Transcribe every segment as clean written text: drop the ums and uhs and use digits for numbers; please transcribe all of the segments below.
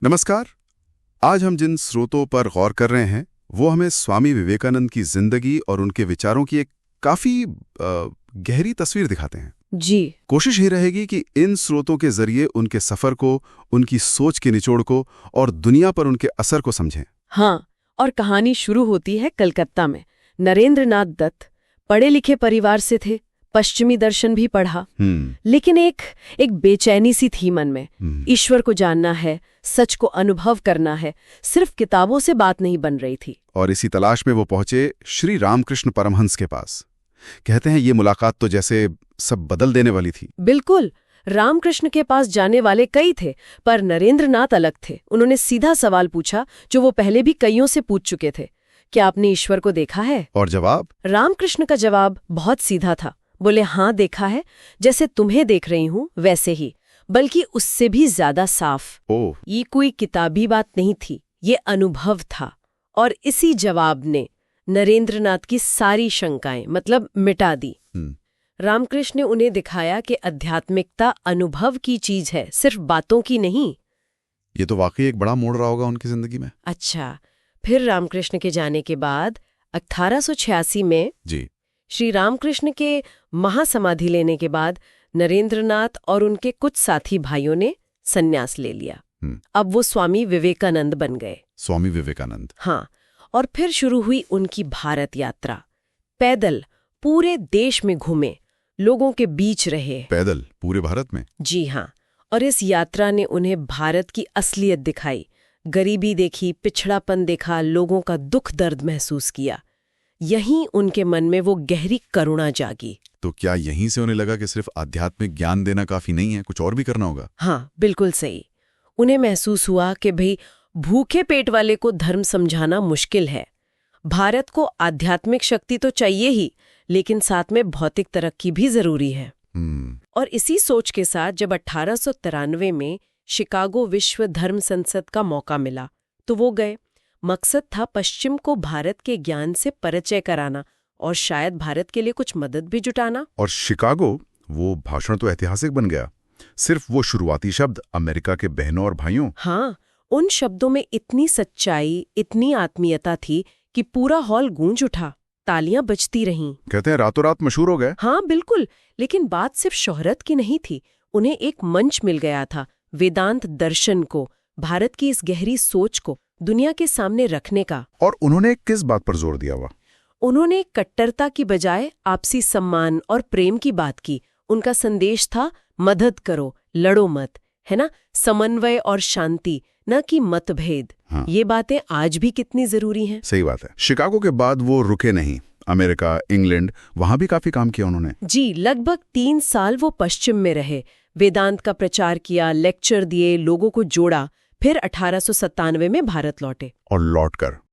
नमस्कार। आज हम जिन स्रोतों पर गौर कर रहे हैं वो हमें स्वामी विवेकानंद की जिंदगी और उनके विचारों की एक काफी गहरी तस्वीर दिखाते हैं। जी। कोशिश ही रहेगी कि इन स्रोतों के जरिए उनके सफर को, उनकी सोच के निचोड़ को और दुनिया पर उनके असर को समझें। हाँ, और कहानी शुरू होती है कलकत्ता में। नरेंद्र नाथ दत्त पढ़े लिखे परिवार से थे, पश्चिमी दर्शन भी पढ़ा, लेकिन एक बेचैनी सी थी मन में। ईश्वर को जानना है, सच को अनुभव करना है, सिर्फ किताबों से बात नहीं बन रही थी। और इसी तलाश में वो पहुंचे श्री रामकृष्ण परमहंस के पास। कहते हैं ये मुलाकात तो जैसे सब बदल देने वाली थी। बिल्कुल। रामकृष्ण के पास जाने वाले कई थे, पर नरेंद्र नाथ अलग थे। उन्होंने सीधा सवाल पूछा जो वो पहले भी कईयों से पूछ चुके थे, क्या आपने ईश्वर को देखा है? और जवाब? रामकृष्ण का जवाब बहुत सीधा था। बोले, हाँ देखा है, जैसे तुम्हें देख रही हूँ वैसे ही, बल्कि उससे भी ज्यादा साफ। ये कोई किताबी बात नहीं थी, ये अनुभव था। और इसी जवाब ने नरेंद्र नाथ की सारी शंकाएं मिटा दी। रामकृष्ण ने उन्हें दिखाया कि आध्यात्मिकता अनुभव की चीज है, सिर्फ बातों की नहीं। ये तो वाकई एक बड़ा मोड़ रहा होगा उनकी जिंदगी में। अच्छा, फिर रामकृष्ण के जाने के बाद 1886 में जी, श्री रामकृष्ण के महासमाधि लेने के बाद नरेंद्र नाथ और उनके कुछ साथी भाइयों ने संन्यास ले लिया। अब वो स्वामी विवेकानंद बन गए। स्वामी विवेकानंद। हाँ, और फिर शुरू हुई उनकी भारत यात्रा। पैदल पूरे देश में घूमे, लोगों के बीच रहे। पैदल पूरे भारत में? जी हाँ। और इस यात्रा ने उन्हें भारत की असलियत दिखाई, गरीबी देखी, पिछड़ापन देखा, लोगों का दुख दर्द महसूस किया। यहीं उनके मन में वो गहरी करुणा जागी। तो क्या यहीं से उन्हें लगा कि सिर्फ आध्यात्मिक ज्ञान देना काफी नहीं है, कुछ और भी करना होगा? हाँ, बिल्कुल सही। उन्हें महसूस हुआ कि भाई, भूखे पेट वाले को धर्म समझाना मुश्किल है। भारत को आध्यात्मिक शक्ति तो चाहिए ही, लेकिन साथ में भौतिक तरक्की भी जरूरी है। और इसी सोच के साथ जब 1893 में शिकागो विश्व धर्म संसद का मौका मिला तो वो गए। मकसद था पश्चिम को भारत के ज्ञान से परिचय कराना और शायद भारत के लिए कुछ मदद भी जुटाना। और शिकागो, वो भाषण तो ऐतिहासिक बन गया। सिर्फ वो शुरुआती शब्द, अमेरिका के बहनों और भाइयों। हाँ, उन शब्दों में इतनी सच्चाई, इतनी आत्मीयता थी कि पूरा हॉल गूंज उठा, तालियां बजती रहीं। कहते हैं रातों रात मशहूर हो गए। हाँ बिल्कुल, लेकिन बात सिर्फ शोहरत की नहीं थी। उन्हें एक मंच मिल गया था, वेदांत दर्शन को, भारत की इस गहरी सोच को दुनिया के सामने रखने का। और उन्होंने किस बात पर जोर दिया हुआ? उन्होंने कट्टरता की बजाय आपसी सम्मान और प्रेम की बात की। उनका संदेश था, मदद करो, लड़ो मत, है ना, समन्वय और शांति, न कि मतभेद। हाँ। ये बातें आज भी कितनी जरूरी हैं। सही बात है। शिकागो के बाद वो रुके नहीं, अमेरिका, इंग्लैंड, वहां भी काफी काम किया उन्होंने। जी, लगभग 3 साल वो पश्चिम में रहे, वेदांत का प्रचार किया, लेक्चर दिए, लोगों को जोड़ा। फिर 1897 में भारत लौटे। और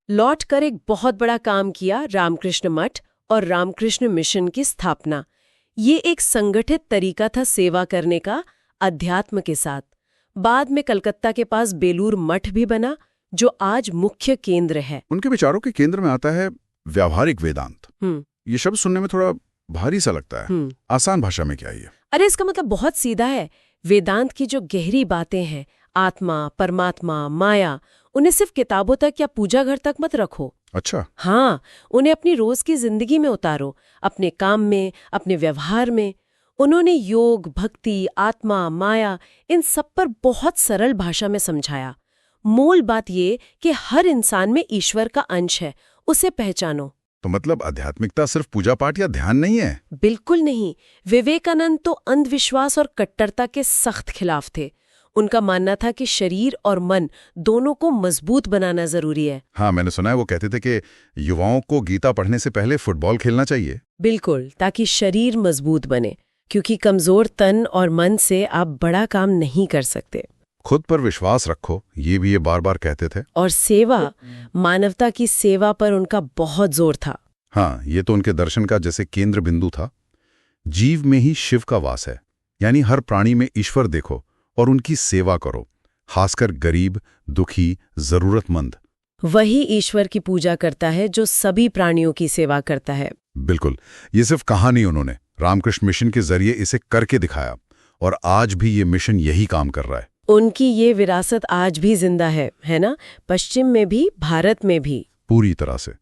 लौटकर एक बहुत बड़ा काम किया, रामकृष्ण मठ और रामकृष्ण मिशन की स्थापना। ये एक संगठित तरीका था सेवा करने का, अध्यात्म के साथ। बाद में कलकत्ता के पास बेलूर मठ भी बना, जो आज मुख्य केंद्र है। उनके विचारों के केंद्र में आता है व्यावहारिक वेदांत। ये शब्द सुनने में थोड़ा भारी सा लगता है। आसान भाषा में क्या है? अरे, इसका मतलब बहुत सीधा है। वेदांत की जो गहरी बातें हैं, आत्मा, परमात्मा, माया, उन्हें सिर्फ किताबों तक या पूजा घर तक मत रखो। अच्छा। हाँ, उन्हें अपनी रोज की जिंदगी में उतारो, अपने काम में, अपने व्यवहार में। उन्होंने योग, भक्ति, आत्मा, माया, इन सब पर बहुत सरल भाषा में समझाया। मूल बात ये कि हर इंसान में ईश्वर का अंश है, उसे पहचानो। तो मतलब आध्यात्मिकता सिर्फ पूजा पाठ या ध्यान नहीं है? बिल्कुल नहीं। विवेकानंद तो अंधविश्वास और कट्टरता के सख्त खिलाफ थे। उनका मानना था कि शरीर और मन दोनों को मजबूत बनाना जरूरी है। हाँ, मैंने सुना है वो कहते थे कि युवाओं को गीता पढ़ने से पहले फुटबॉल खेलना चाहिए। बिल्कुल, ताकि शरीर मजबूत बने, क्योंकि कमजोर तन और मन से आप बड़ा काम नहीं कर सकते। खुद पर विश्वास रखो, ये भी ये बार बार कहते थे। और सेवा, मानवता की सेवा पर उनका बहुत जोर था। हाँ, ये तो उनके दर्शन का जैसे केंद्र बिंदु था। जीव में ही शिव का वास है, यानी हर प्राणी में ईश्वर देखो और उनकी सेवा करो, खासकर गरीब, दुखी, जरूरतमंद। वही ईश्वर की पूजा करता है जो सभी प्राणियों की सेवा करता है। बिल्कुल, ये सिर्फ कहा नहीं, उन्होंने रामकृष्ण मिशन के जरिए इसे करके दिखाया और आज भी ये मिशन यही काम कर रहा है। उनकी ये विरासत आज भी जिंदा है ना? पश्चिम में भी, भारत में भी। पूरी तरह से।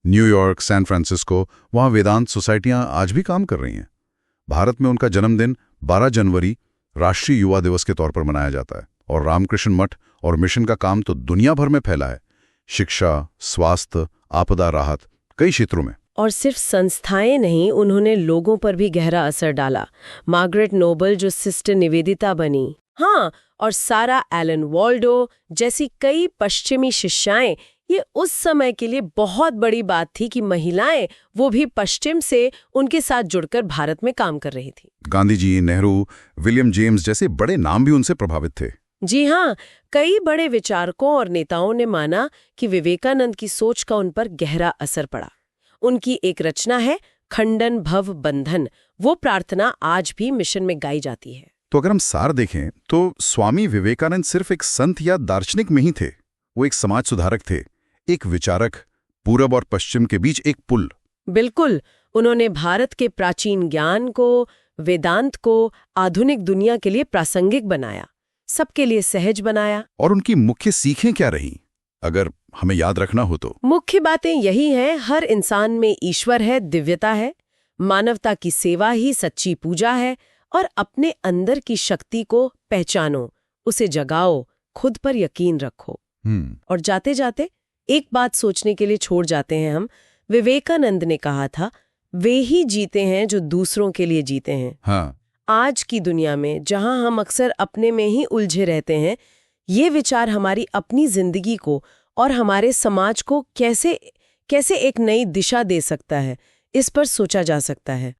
न्यूयॉर्क, सैन फ्रांसिस्को, वहाँ वेदांत सोसाइटियां आज भी काम कर रही हैं। भारत में उनका जन्मदिन 12 जनवरी राष्ट्रीय युवा दिवस के तौर पर मनाया जाता है, और रामकृष्ण मठ और मिशन का काम तो दुनिया भर में फैला है, शिक्षा, स्वास्थ्य, आपदा राहत, कई क्षेत्रों में। और सिर्फ संस्थाएं नहीं, उन्होंने लोगों पर भी गहरा असर डाला। मार्गरेट नोबल जो सिस्टर निवेदिता बनी, हाँ, और सारा एलन वॉल्डो जैसी कई पश्चिमी शिष्याएं, ये उस समय के लिए बहुत बड़ी बात थी कि महिलाएं, वो भी पश्चिम से, उनके साथ जुड़कर भारत में काम कर रही थी। गांधी जी, नेहरू, विलियम जेम्स जैसे बड़े नाम भी उनसे प्रभावित थे। जी हाँ, कई बड़े विचारकों और नेताओं ने माना कि विवेकानंद की सोच का उन पर गहरा असर पड़ा। उनकी एक रचना है खंडन भव बंधन, वो प्रार्थना आज भी मिशन में गाई जाती है। तो अगर हम सार देखें तो स्वामी विवेकानंद सिर्फ एक संत या दार्शनिक नहीं थे, वो एक समाज सुधारक थे, एक विचारक, पूरब और पश्चिम के बीच एक पुल। बिल्कुल, उन्होंने भारत के प्राचीन ज्ञान को, वेदांत को आधुनिक दुनिया के लिए प्रासंगिक बनाया, सबके लिए सहज बनाया। और उनकी मुख्य सीखें क्या रहीं, अगर हमें याद रखना हो तो? मुख्य बातें यही हैं, हर इंसान में ईश्वर है, दिव्यता है, मानवता की सेवा ही सच्ची पूजा है, और अपने अंदर की शक्ति को पहचानो, उसे जगाओ, खुद पर यकीन रखो। और जाते जाते एक बात सोचने के लिए छोड़ जाते हैं हम। विवेकानंद ने कहा था, वे ही जीते हैं जो दूसरों के लिए जीते हैं। हाँ। आज की दुनिया में जहां हम अक्सर अपने में ही उलझे रहते हैं, ये विचार हमारी अपनी जिंदगी को और हमारे समाज को कैसे एक नई दिशा दे सकता है, इस पर सोचा जा सकता है।